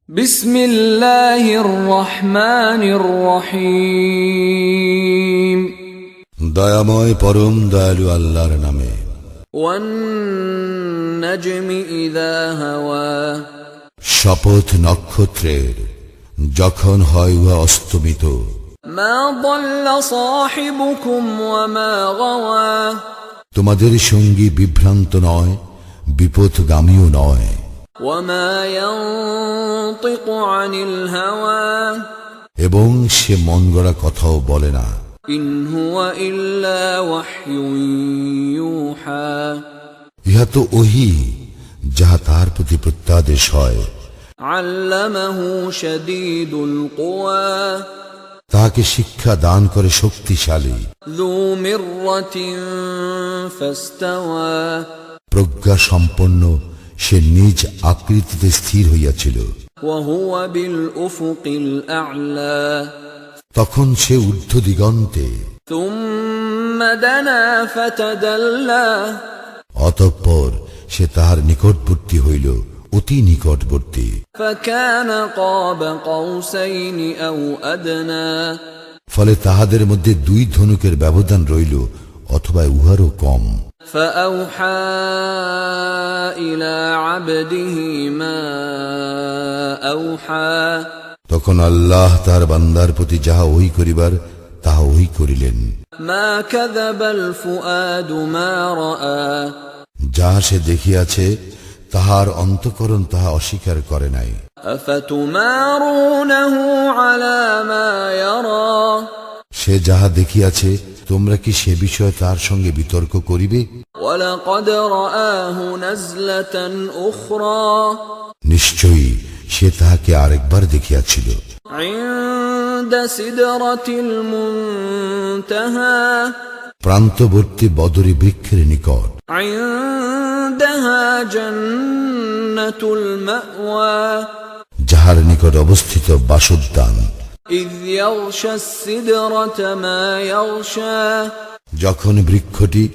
বিসমিল্লাহির রহমানির রহিম। দয়াময় পরম দয়ালু আল্লাহর নামে। ওয়ান নাজমি ইযা হাওয়া। শপথ নক্ষত্রের, যখন হয় উহা অস্তমিত। মা দাল্লা সাহিবুকুম ওয়া মা গাওয়া। তোমাদের সঙ্গী বিভ্রান্ত নয়, বিপথগামীও নয়। ওয়া মা ইয়ানতিকু আনিল হাওয়া। এবং সে মন গড়া কথাও বলে না। ইন হুয়া ইল্লা ওয়াহয়ুন ইউহা। ইহা তো ওহী, যাহা তাহার প্রতি প্রত্যাদেশ হয়। আল্লামাহু শাদীদুল কুওয়া। তাহাকে শিক্ষা দান করে শক্তিশালী। যু মিররাতিন ফাস্তাওয়া। প্রজ্ঞা সম্পন্ন, সে নিজ আকৃতিতে স্থির হইয়াছিল। ওয়া হুয়া বিল উফুকিল আ'লা। তখন সে ঊর্ধ্ব দিগন্তে। থুম্মা দানা ফাতাদাল্লা। অতঃপর সে তাহার নিকটবর্তী হইল, অতি নিকটবর্তী। ফাকানা ক্বাবা কাউসাইনি আও আদনা। ফলে তাহাদের মধ্যে দুই ধনুকের ব্যবধান রইল, অথবা উহারও কম। ফাআওহা ইলা আবদিহি মা আওহা। তখন আল্লাহ তাহার বান্দার প্রতি যাহা ওহী করিবার তাহা ওহী করিলেন। মা কাযাবাল ফুআদু মা রাআ। যাহা সে দেখিয়াছে, তাহার অন্তঃকরণ তাহা অস্বীকার করে নাই। আফাতুমারুনাহু আলা মা ইয়ারা। সে যাহা দেখিয়াছে, তোমরা কি সে বিষয়ে তার সঙ্গে বিতর্ক করিবে? ওয়ালাকাদ রাআহু নাজলাতান উখরা। নিশ্চয়ই সে তাহাকে আরেকবার দেখিয়াছিল। ইনদা সিদরাতিল মুনতাহা। প্রান্তবর্তী বদরী বৃক্ষের নিকট। ইনদাহা জান্নাতুল মাওয়া। যাহার নিকট অবস্থিত বাসোদ্যান। ইয ইয়াগশা সিদরাতা মা ইয়াগশা। যখন বৃক্ষটি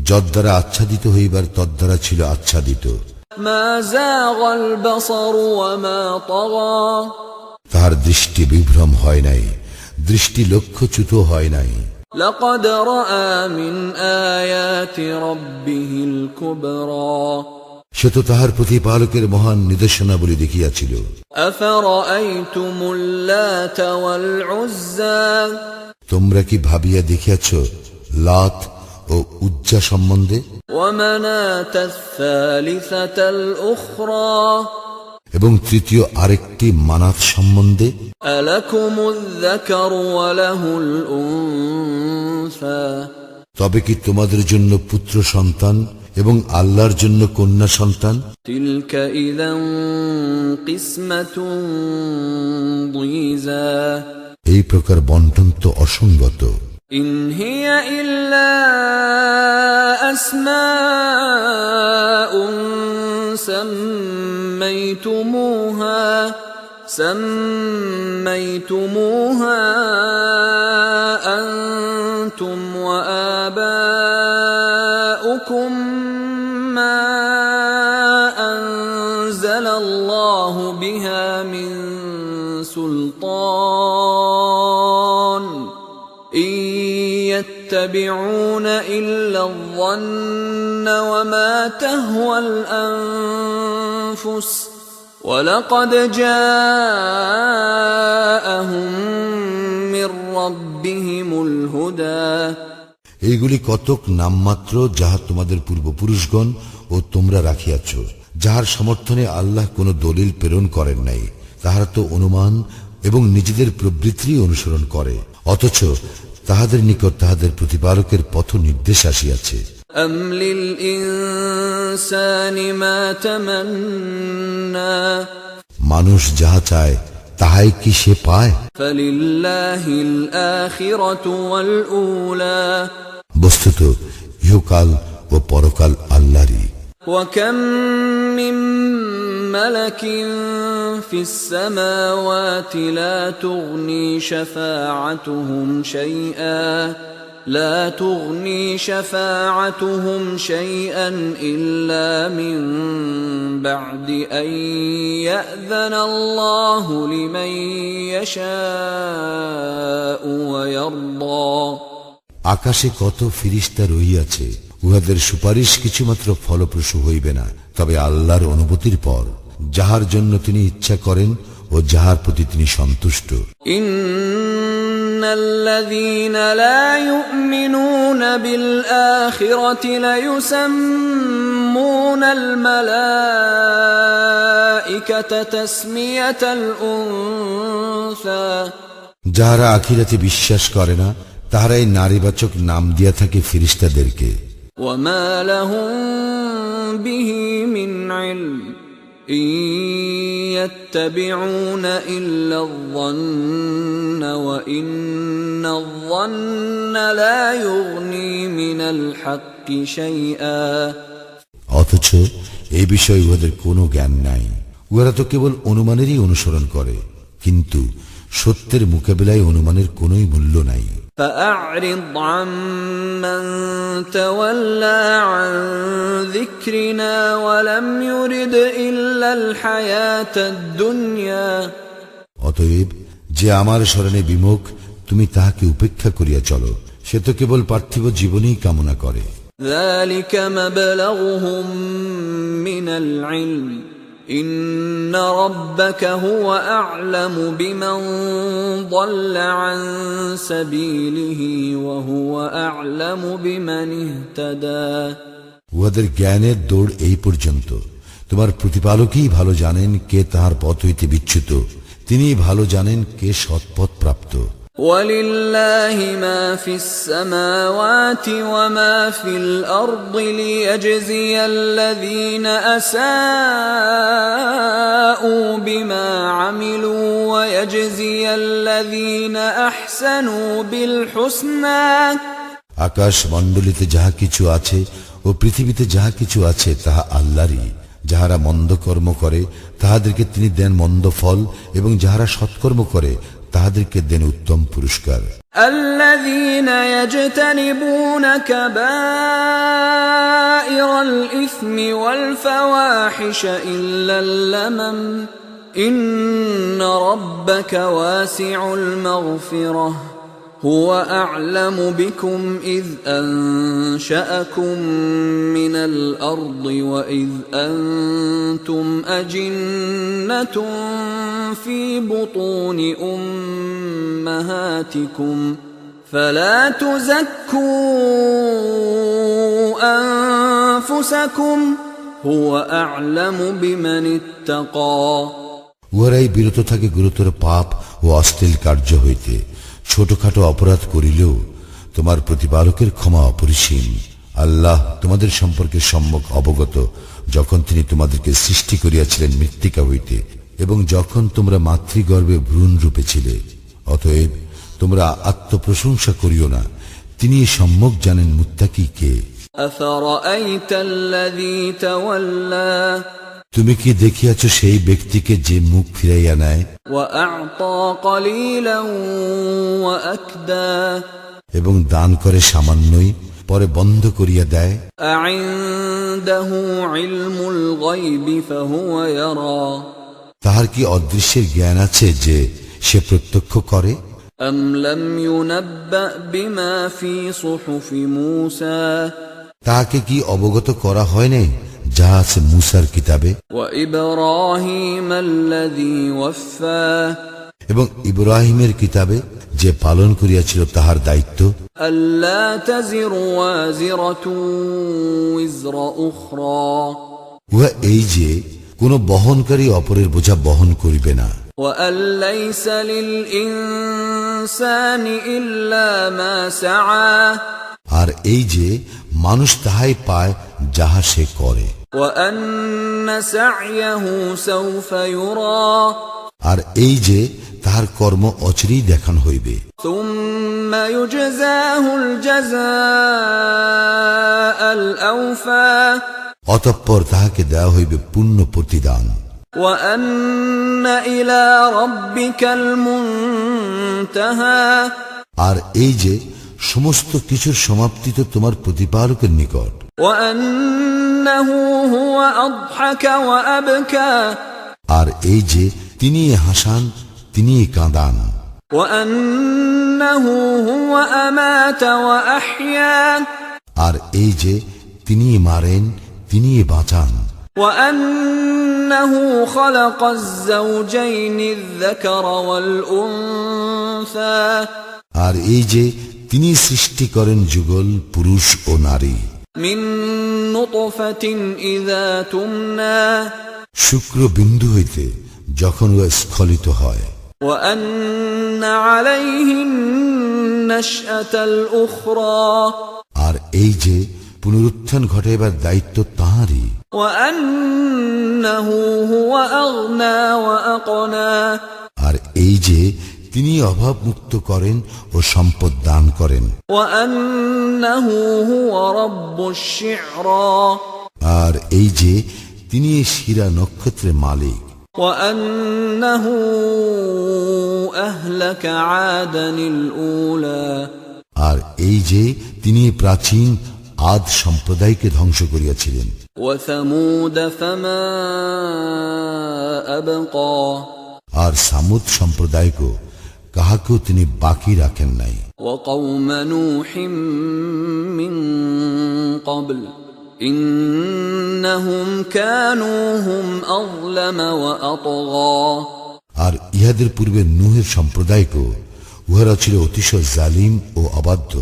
যদ্বারা আচ্ছাদিত হইবার তদ্বারা ছিল আচ্ছাদিত। মা যাগাল বাসারু ওয়া মা তাগা। তাহার দৃষ্টি বিভ্রম হয় নাই, দৃষ্টি লক্ষ্যচ্যুত হয় নাই। লাকাদ রাআ মিন আয়াতি রাব্বিহিল কুবরা। সে তো তাহার প্রতিপালকের মহান নিদর্শনাবলী দেখিয়াছিল। আফারাআইতুমুল লাতা ওয়াল উজ্জা। তোমরা কি ভাবিয়া দেখিয়াছ লাত ও উজ্জা সম্বন্ধে? ওয়া মানাতাস সালিসাতাল উখরা। এবং তৃতীয় আরেকটি মানাত সম্বন্ধে। আলাকুমুয যাকারু ওয়া লাহুল উনসা। তবে কি তোমাদের জন্য পুত্র সন্তান এবং আল্লাহর জন্য কন্যা সন্তান? তিলকা ইযান কিসমাতুন দীযা। এই প্রকার বণ্টন তো অসঙ্গত। ইন হিয়া ইল্লা আসমাউন সাম্মাইতুমুহা আনতুম ওয়া আবাউকুম মা আনজালাল্লাহু বিহা মিন সুলতান। ইন ইয়াত্তাবিউনা ইল্লা আয-যন্না ওয়া মা তাহওয়াল আনফুস। ওয়ালাকাদ জাআহুম মির রাব্বিহিমুল হুদা। এইগুলি কতক নামমাত্র, যাহা তোমাদের পূর্বপুরুষগণ ও তোমরা রাখিয়াছ, যাহার সমর্থনে আল্লাহ কোন দলিল প্রেরণ করেন নাই। তাহারা তো অনুমান এবং নিজেদের প্রবৃত্তি অনুসরণ করে, অথচ তাহাদের নিকট তাহাদের প্রতিপালকের পথ নির্দেশ আসিয়াছে। আম লিল ইনসানি মা তামান্না। মানুষ যাহা চায় তাহাই কি সে পায়? ফালিল্লাহিল আখিরাতু ওয়াল উলা। বস্তুত ইহকাল ও পরকাল আল্লাহরই। ওয়া কাম মিন মালাকিন ফিস সামাওয়াতি লা তুগনি শাফাআতুহুম শাইআ لا تغني شفاعتهم شيئا إلا من بعد أن يأذن الله لمن يشاء ويرضى আকাশে কত ফিরিস্তা রহিয়াছে, উহাদের সুপারিশ কিছুমাত্র ফলপ্রসূ হইবে না, তবে আল্লাহর অনুমতির পর, যাহার জন্য তিনি ইচ্ছা করেন ও যাহার প্রতি তিনি সন্তুষ্ট। الذين لا يؤمنون بالآخرة ليسمون الملائكة تسمية الأنثى যাহারা আখিরাতে বিশ্বাস করে না, তাহারাই নারীবাচক নাম দিয়া থাকে ফিরিস্তাদেরকে। وما لهم به من علم إن يتبعون إلا الظن وإن الظن لا يغني من الحق شيئا অথচ এই বিষয়ে উহাদের কোনো জ্ঞান নাই। উহারা তো কেবল অনুমানেরই অনুসরণ করে, কিন্তু সত্যের মোকাবিলায় অনুমানের কোনোই মূল্য নাই। فأعرض عمن تولى عن ذكرنا ولم يرد إلا الحياة الدنيا অতএব যে আমার শরণে বিমুখ, তুমি তাহাকে উপেক্ষা করিয়া চলো, সে তো কেবল পার্থিব জীবনই কামনা করে। ذلك مبلغهم من العلم إن ربك هو أعلم بمن ضل عن سبيله وهو أعلم بمن اهتدى উহাদের জ্ঞানের দৌড় এই পর্যন্ত। তোমার প্রতিপালকই ভালো জানেন কে তাহার পথ হইতে বিচ্যুত, তিনিই ভালো জানেন কে সৎপথ প্রাপ্ত। ولله ما في السماوات وما في الأرض ليجزي الذين أساءوا بما عملوا ويجزي الذين أحسنوا بالحسنى আকাশ মণ্ডলীতে যাহা কিছু আছে ও পৃথিবীতে যাহা কিছু আছে তাহা আল্লাহরই। যাহারা মন্দ কর্ম করে তাহাদেরকে তিনি দেন মন্দ ফল, এবং যাহারা সৎকর্ম করে তাহাদেরকে দেন উত্তম পুরস্কার। الذين يجتنبون كبائر الإثم والفواحش إلا اللمم إن ربك واسع المغفرة هو أعلم بكم إذ أنشأكم من الأرض وإذ أنتم أجنة في بطون أمهاتكم فلا تزكوا أنفسكم هو أعلم بمن اتقى উহারাই বিরত থাকে গুরুতর পাপ ও অশ্লীল কার্য হইতে। ছোটখাটো অপরাধ করিলেও তোমার প্রতিপালকের ক্ষমা অপরিসীম। আল্লাহ তোমাদের সম্পর্কে সম্যক অবগত, যখন তিনি তোমাদেরকে সৃষ্টি করিয়াছিলেন মৃত্তিকা হইতে, এবং যখন তোমরা মাতৃগর্ভে ভ্রূণ রূপে ছিলে। অতএব তোমরা আত্মপ্রশংসা করিও না, তিনি সম্যক জানেন মুত্তাকী কে। أفرأيت الذي تولى তুমি কি দেখিয়াছ সেই ব্যক্তিকে যে মুখ ফিরাইয়া নেয় وأعطى قليلا وأكدى এবং দান করে সামান্যই, পরে বন্ধ করিয়া দেয়। أعنده علم الغيب فهو يرى তাহার কি অদৃশ্যের জ্ঞান আছে যে সে প্রত্যক্ষ করে? أم لم ينبأ بما في صحف موسى তাহাকে কি অবগত করা হয় নাই যাহা আছে মূসার কিতাবে وإبراهيم الذي وفى এবং ইব্রাহিমের কিতাবে, যে পালন করিয়াছিল তাহার দায়িত্ব। ألا تزر وازرة وزر أخرى উহা এই যে কোন বহনকারী অপরের বোঝা বহন করিবে না। وأن ليس للإنسان إلا ما سعى আর এই যে মানুষ তাহাই পায় যাহা সে করে। وأن سعيه سوف يرى আর এই যে তাহার কর্ম অচিরেই দেখান হইবে। ثم يجزاه الجزاء الأوفى অতঃপর তাহাকে দেওয়া হইবে পূর্ণ প্রতিদান। وأن إلى ربك المنتهى আর এই যে সমস্ত কিছুর সমাপ্তি তো তোমার প্রতিপালকের নিকট। وأنه هو أضحك وأبكى আর এই যে তিনি হাসান, তিনি কাঁদান। وأنه هو أمات وأحيا আর এই যে তিনি মারেন, তিনি বাঁচান। وأنه خلق الزوجين الذكر والأنثى আর এই যে তিনি সৃষ্টি করেন যুগল পুরুষ ও নারী। من نطفة إذا تمنى শুক্র বিন্দু হইতে যখন ও স্খলিত হয়। وأن عليه النشأة الأخرى আর এই যে পুনরুত্থান ঘটাইবার দায়িত্ব তাঁরই। وأنه هو أغنى وأقنى আর এই যে তিনি অভাব মুক্ত করেন ও সম্পদ দান করেন। وأنه هو رب الشعرى আর এই যে তিনি শিরা নক্ষত্রের মালিক। وأنه أهلك عادا الأولى আর এই যে তিনি প্রাচীন আদ সম্প্রদায়কে ধ্বংস করিয়াছিলেন। وثمود فما أبقى আর সামুদ সম্প্রদায়কে কাহাকেও তিনি বাকি রাখেন নাই। وقوم نوح من قبل إنهم كانوا هم أظلم وأطغى আর ইহাদের পূর্বে নূহের সম্প্রদায়কে উহারা ছিল অতিশয় জালিম ও অবাধ্য।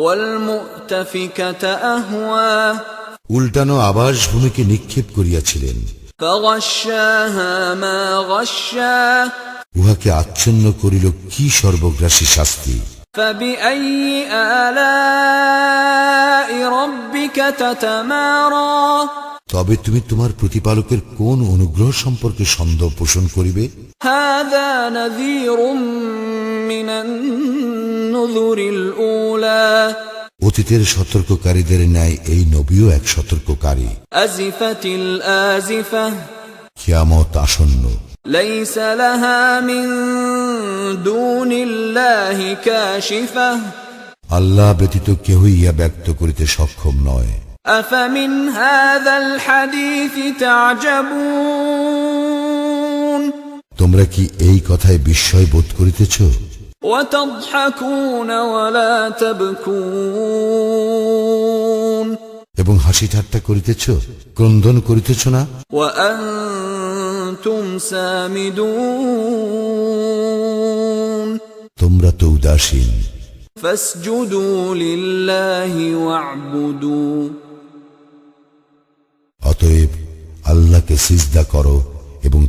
والمؤتفكة أهوى উল্টানো আবাস ভূমিকে নিক্ষেপ করিয়াছিলেন। فغشاها ما غشا উহাকে আচ্ছন্ন করিল কি সর্বগ্রাসী শাস্তি। فبأي آلاء ربك تتمارى তবে তুমি তোমার প্রতিপালকের কোন অনুগ্রহ সম্পর্কে সন্দেহ পোষণ করিবে? هذا نذير من النذر الأولى অতীতের সতর্ককারীদের ন্যায় এই নবীও এক সতর্ককারী। أزفت الآزفة কিয়ামত আসন্ন। ليس لها من دون الله كاشفة আল্লাহ ব্যতীত কেহই ইহা ব্যক্ত করিতে সক্ষম নয়। أفمن هذا الحديث تعجبون তোমরা কি এই কথায় বিস্ময় বোধ করিতেছ? وتضحكون ولا تبكون এবং হাসি ঠাট্টা করিতেছ, ক্রন্দন করিতেছ না? وأنتم سامدون তোমরা তো উদাসীন। فاسجدوا لله واعبدوا অতএব আল্লাহকে সিজদা করো এবং